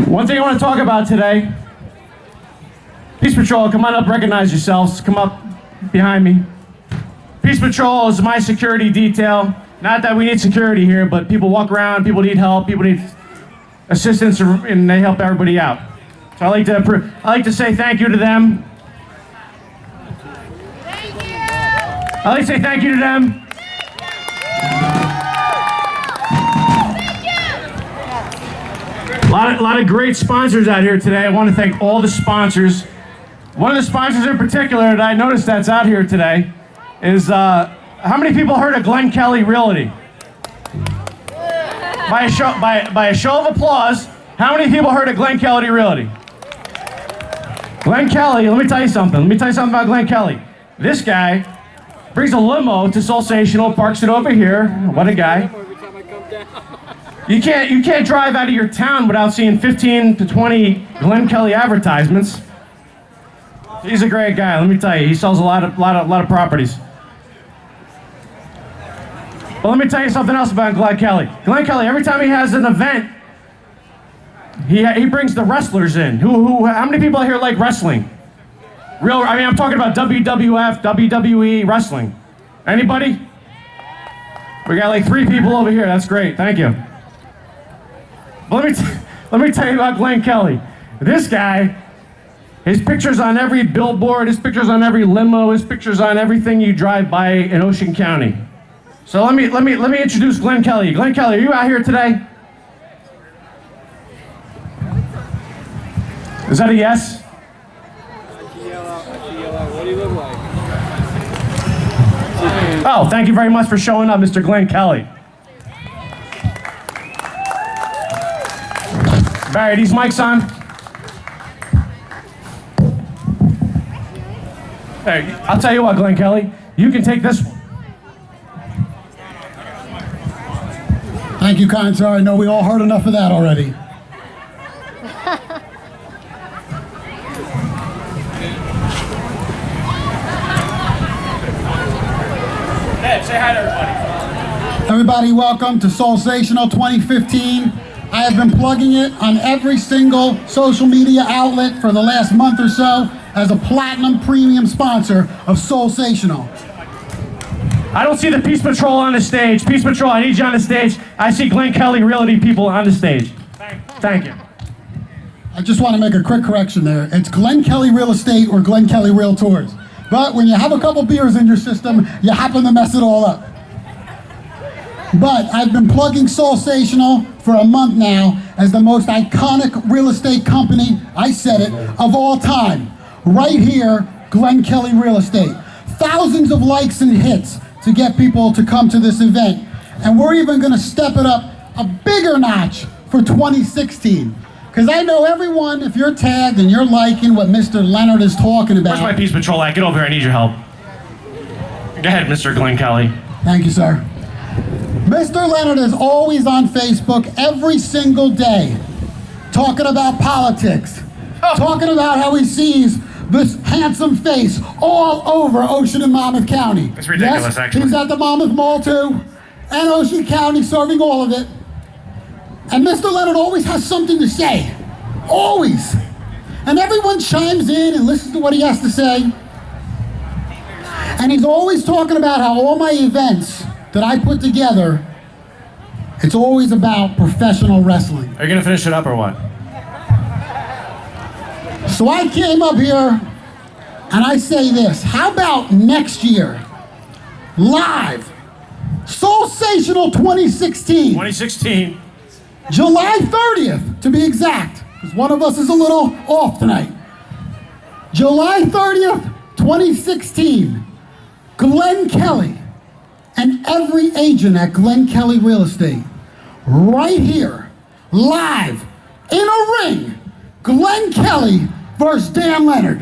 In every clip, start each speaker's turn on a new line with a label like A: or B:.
A: One thing I want to talk about today, Peace Patrol, come on up, recognize yourselves, come up behind me. Peace Patrol is my security detail. Not that we need security here, but people walk around, people need help, people need assistance, and they help everybody out. So I like to say thank you to them.
B: Thank you.
A: I like to say thank you to them. A lot of great sponsors out here today. I want to thank all the sponsors. One of the sponsors in particular that I noticed that's out here today is, how many people heard of Glen Kelly Realty? By a show of applause, how many people heard of Glen Kelly Realty? Glen Kelly, let me tell you something. Let me tell you something about Glen Kelly. This guy brings a limo to Soulsational, parks it over here. What a guy. You can't drive out of your town without seeing 15 to 20 Glen Kelly advertisements. He's a great guy, let me tell you. He sells a lot of properties. But let me tell you something else about Glen Kelly. Glen Kelly, every time he has an event, he brings the wrestlers in. How many people here like wrestling? I'm talking about WWF, WWE wrestling. Anybody? We got like 3 people over here. That's great. Thank you. But let me tell you about Glen Kelly. This guy, his picture's on every billboard, his picture's on every limo, his picture's on everything you drive by in Ocean County. So let me introduce Glen Kelly. Glen Kelly, are you out here today? Is that a yes?
C: What do you look like?
A: Oh, thank you very much for showing up, Mr. Glen Kelly. Barry, are these mics on? Hey, I'll tell you what, Glen Kelly, you can take this one.
D: Thank you, kind sir. I know we all heard enough of that already.
A: Hey, say hi to everybody.
D: Everybody, welcome to Soulsational 2015. I have been plugging it on every single social media outlet for the last month or so as a platinum premium sponsor of Soulsational.
A: I don't see the Peace Patrol on the stage. Peace Patrol, I need you on the stage. I see Glen Kelly Realty people on the stage. Thank you.
D: I just want to make a quick correction there. It's Glen Kelly Real Estate or Glen Kelly Realtors. But when you have a couple beers in your system, you happen to mess it all up. But I've been plugging Soulsational for a month now as the most iconic real estate company, I said it, of all time. Right here, Glen Kelly Real Estate. Thousands of likes and hits to get people to come to this event. And we're even gonna step it up a bigger notch for 2016. Because I know everyone, if you're tagged and you're liking what Mr. Leonard is talking about.
A: Where's my Peace Patrol at? Get over here, I need your help. Go ahead, Mr. Glen Kelly.
D: Thank you, sir. Mr. Leonard is always on Facebook every single day, talking about politics, talking about how he sees this handsome face all over Ocean and Monmouth County.
A: It's ridiculous,
D: yes,
A: actually.
D: He's at the Monmouth Mall too, and Ocean County, serving all of it. And Mr. Leonard always has something to say, always. And everyone chimes in and listens to what he has to say. And he's always talking about how all my events that I put together, it's always about professional wrestling.
A: Are you gonna finish it up or what?
D: So I came up here and I say this, how about next year, live, Soulsational 2016.
A: 2016.
D: July 30th, to be exact, because one of us is a little off tonight. July 30th, 2016, Glen Kelly and every agent at Glen Kelly Real Estate, right here, live, in a ring, Glen Kelly versus Dan Leonard.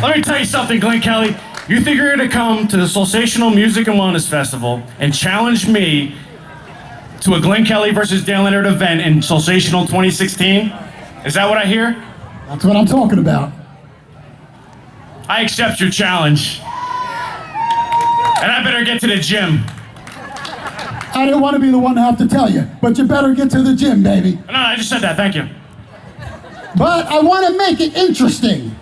A: Let me tell you something, Glen Kelly. You think you're gonna come to the Soulsational Music and Wellness Festival and challenge me to a Glen Kelly versus Dan Leonard event in Soulsational 2016? Is that what I hear?
D: That's what I'm talking about.
A: I accept your challenge. And I better get to the gym.
D: I didn't want to be the one to have to tell you, but you better get to the gym, baby.
A: No, I just said that. Thank you.
D: But I want to make it interesting.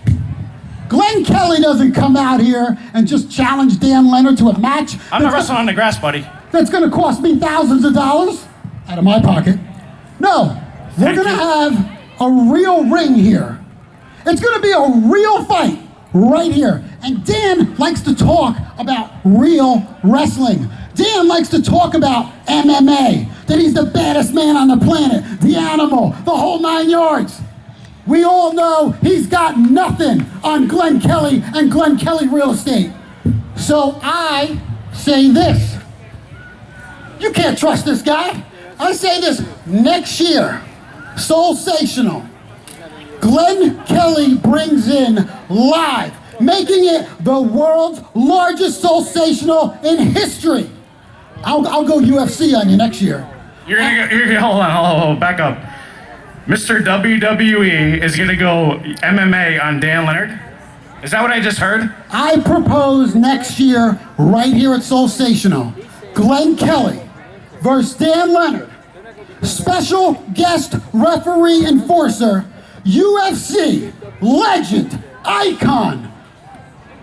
D: Glen Kelly doesn't come out here and just challenge Dan Leonard to a match.
A: I'm not wrestling on the grass, buddy.
D: That's going to cost me thousands of dollars out of my pocket. No, we're going to have a real ring here. It's going to be a real fight right here. And Dan likes to talk about real wrestling. Dan likes to talk about MMA, that he's the baddest man on the planet, the animal, the whole 9 yards. We all know he's got nothing on Glen Kelly and Glen Kelly Real Estate. So I say this. You can't trust this guy. I say this next year, Soulsational. Glen Kelly brings in live, making it the world's largest Soulsational in history. I'll go UFC on you next year.
A: Hold on, back up. Mr. WWE is gonna go MMA on Dan Leonard? Is that what I just heard?
D: I propose next year, right here at Soulsational, Glen Kelly versus Dan Leonard. Special guest referee enforcer, UFC legend, icon,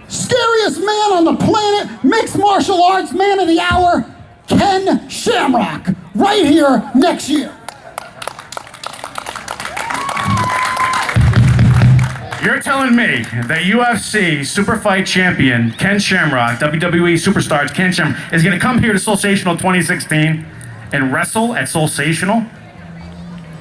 D: scariest man on the planet, mixed martial arts man of the hour, Ken Shamrock, right here next year.
A: You're telling me that UFC super fight champion Ken Shamrock, WWE superstar Ken Shamrock, is going to come here to Soulsational 2016 and wrestle at Soulsational?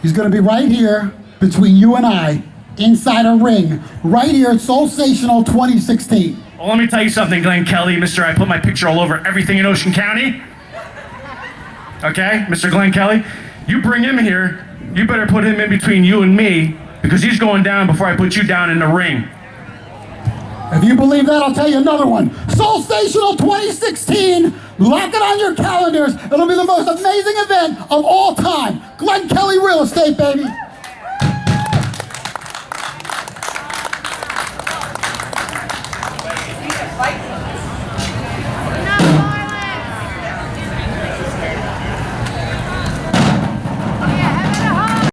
D: He's going to be right here between you and I, inside a ring, right here at Soulsational 2016.
A: Well, let me tell you something, Glen Kelly, Mr. I put my picture all over everything in Ocean County. Okay, Mr. Glen Kelly, you bring him here, you better put him in between you and me, because he's going down before I put you down in the ring.
D: If you believe that, I'll tell you another one. Soulsational 2016, lock it on your calendars. It'll be the most amazing event of all time. Glen Kelly Real Estate, baby.